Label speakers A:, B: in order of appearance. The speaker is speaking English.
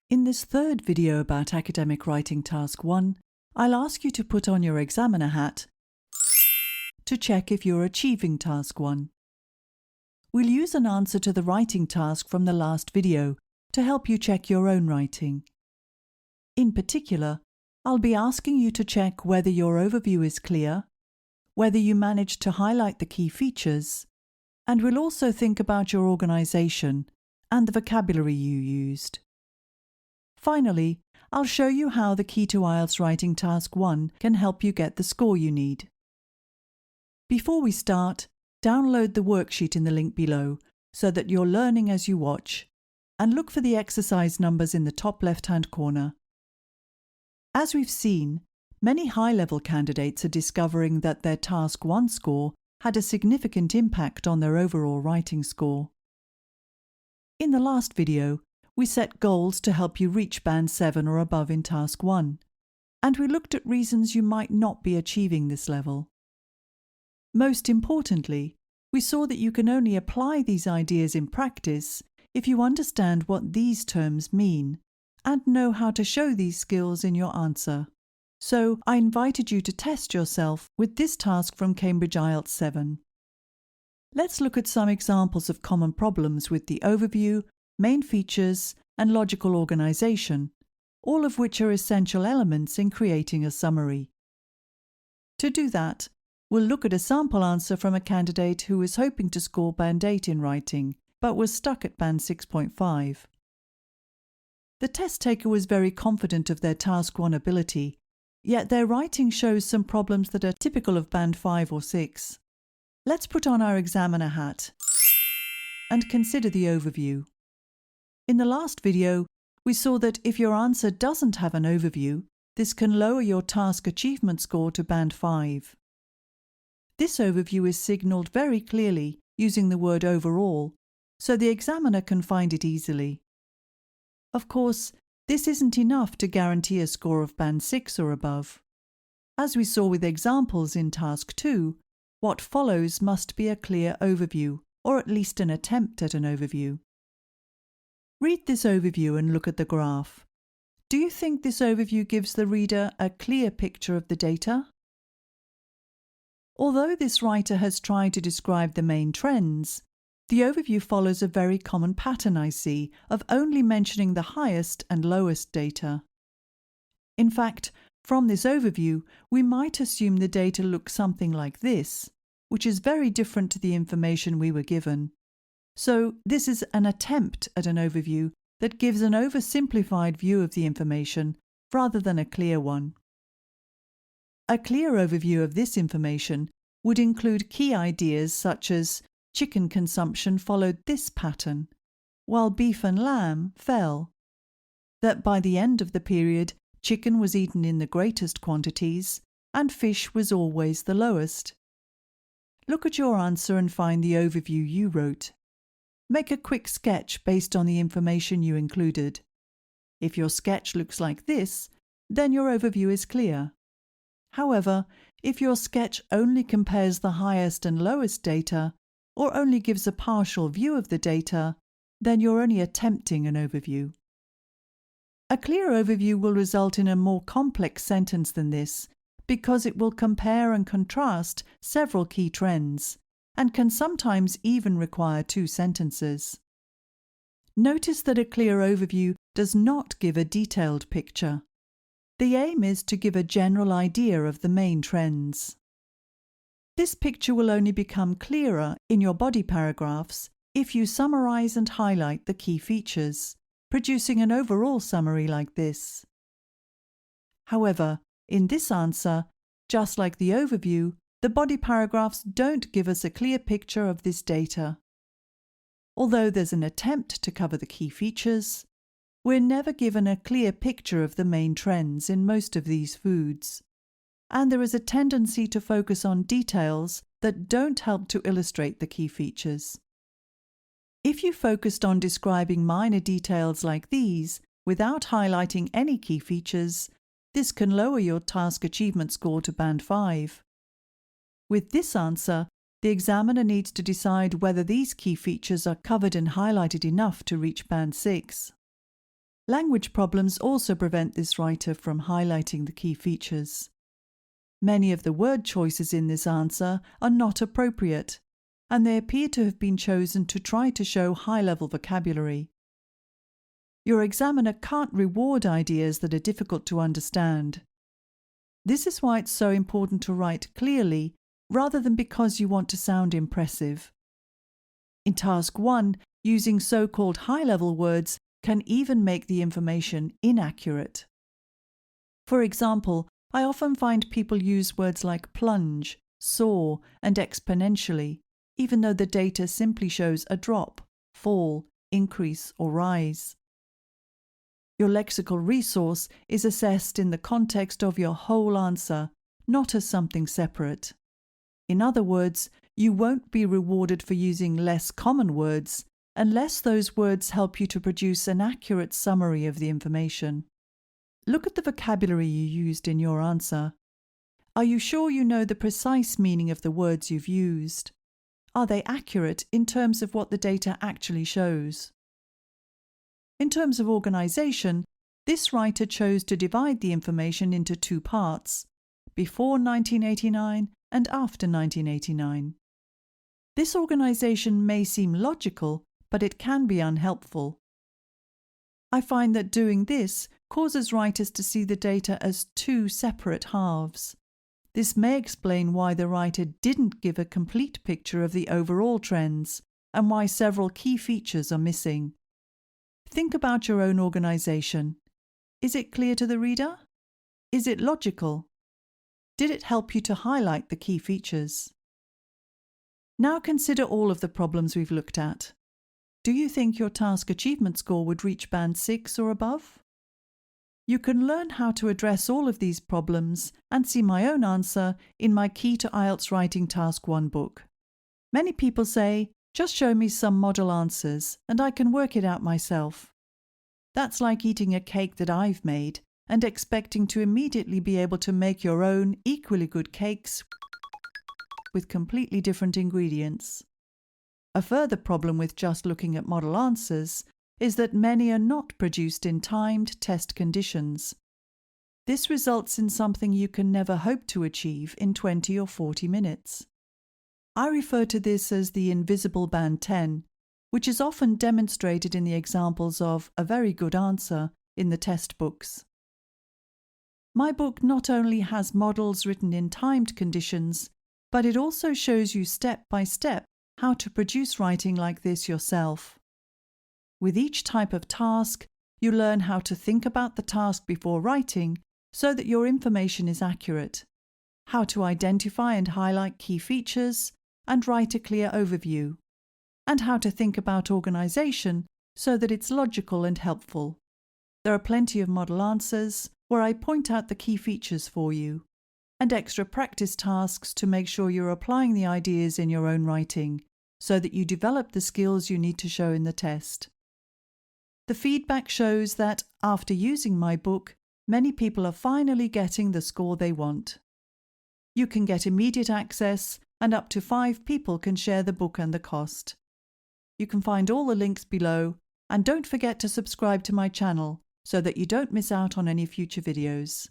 A: In this third video about Academic Writing Task 1, I'll ask you to put on your examiner hat to check if you're achieving Task 1. We'll use an answer to the writing task from the last video to help you check your own writing. In particular, I'll be asking you to check whether your overview is clear, whether you managed to highlight the key features, and we'll also think about your organisation and the vocabulary you used. Finally, I'll show you how the Key to IELTS Writing Task 1 can help you get the score you need. Before we start, download the worksheet in the link below so that you're learning as you watch, and look for the exercise numbers in the top left-hand corner. As we've seen, many high-level candidates are discovering that their Task 1 score had a significant impact on their overall writing score. In the last video, we set goals to help you reach Band 7 or above in Task 1, and we looked at reasons you might not be achieving this level. Most importantly, we saw that you can only apply these ideas in practice if you understand what these terms mean and know how to show these skills in your answer. So I invited you to test yourself with this task from Cambridge IELTS 7. Let's look at some examples of common problems with the overview, main features, and logical organisation, all of which are essential elements in creating a summary. To do that, we'll look at a sample answer from a candidate who was hoping to score Band 8 in writing, but was stuck at Band 6.5. The test taker was very confident of their Task 1 ability, yet their writing shows some problems that are typical of Band 5 or 6. Let's put on our examiner hat and consider the overview. In the last video, we saw that if your answer doesn't have an overview, this can lower your task achievement score to Band 5. This overview is signalled very clearly using the word overall, so the examiner can find it easily. Of course, this isn't enough to guarantee a score of Band 6 or above. As we saw with examples in Task 2, what follows must be a clear overview, or at least an attempt at an overview. Read this overview and look at the graph. Do you think this overview gives the reader a clear picture of the data? Although this writer has tried to describe the main trends, the overview follows a very common pattern I see of only mentioning the highest and lowest data. In fact, from this overview, we might assume the data looks something like this, which is very different to the information we were given. So this is an attempt at an overview that gives an oversimplified view of the information rather than a clear one. A clear overview of this information would include key ideas such as chicken consumption followed this pattern, while beef and lamb fell. That by the end of the period, chicken was eaten in the greatest quantities and fish was always the lowest. Look at your answer and find the overview you wrote. Make a quick sketch based on the information you included. If your sketch looks like this, then your overview is clear. However, if your sketch only compares the highest and lowest data, or only gives a partial view of the data, then you're only attempting an overview. A clear overview will result in a more complex sentence than this, because it will compare and contrast several key trends, and can sometimes even require 2 sentences. Notice that a clear overview does not give a detailed picture. The aim is to give a general idea of the main trends. This picture will only become clearer in your body paragraphs if you summarize and highlight the key features, producing an overall summary like this. However, in this answer, just like the overview, the body paragraphs don't give us a clear picture of this data. Although there's an attempt to cover the key features, we're never given a clear picture of the main trends in most of these foods. And there is a tendency to focus on details that don't help to illustrate the key features. If you focused on describing minor details like these without highlighting any key features, this can lower your task achievement score to Band 5. With this answer, the examiner needs to decide whether these key features are covered and highlighted enough to reach Band 6. Language problems also prevent this writer from highlighting the key features. Many of the word choices in this answer are not appropriate, and they appear to have been chosen to try to show high-level vocabulary. Your examiner can't reward ideas that are difficult to understand. This is why it's so important to write clearly rather than because you want to sound impressive. In Task 1, using so-called high-level words can even make the information inaccurate. For example, I often find people use words like plunge, soar, and exponentially, even though the data simply shows a drop, fall, increase, or rise. Your lexical resource is assessed in the context of your whole answer, not as something separate. In other words, you won't be rewarded for using less common words unless those words help you to produce an accurate summary of the information. Look at the vocabulary you used in your answer. Are you sure you know the precise meaning of the words you've used? Are they accurate in terms of what the data actually shows? In terms of organisation, this writer chose to divide the information into two parts, before 1989 and after 1989. This organisation may seem logical, but it can be unhelpful. I find that doing this causes writers to see the data as two separate halves. This may explain why the writer didn't give a complete picture of the overall trends and why several key features are missing. Think about your own organisation. Is it clear to the reader? Is it logical? Did it help you to highlight the key features? Now consider all of the problems we've looked at. Do you think your task achievement score would reach band 6 or above? You can learn how to address all of these problems and see my own answer in my Key to IELTS Writing Task 1 book. Many people say, just show me some model answers and I can work it out myself. That's like eating a cake that I've made and expecting to immediately be able to make your own equally good cakes with completely different ingredients. A further problem with just looking at model answers is that many are not produced in timed test conditions. This results in something you can never hope to achieve in 20 or 40 minutes. I refer to this as the invisible band 10, which is often demonstrated in the examples of a very good answer in the test books. My book not only has models written in timed conditions, but it also shows you step by step how to produce writing like this yourself. With each type of task, you learn how to think about the task before writing so that your information is accurate, how to identify and highlight key features and write a clear overview, and how to think about organisation so that it's logical and helpful. There are plenty of model answers where I point out the key features for you, and extra practice tasks to make sure you're applying the ideas in your own writing, so that you develop the skills you need to show in the test. The feedback shows that, after using my book, many people are finally getting the score they want. You can get immediate access, and up to 5 people can share the book and the cost. You can find all the links below, and don't forget to subscribe to my channel so that you don't miss out on any future videos.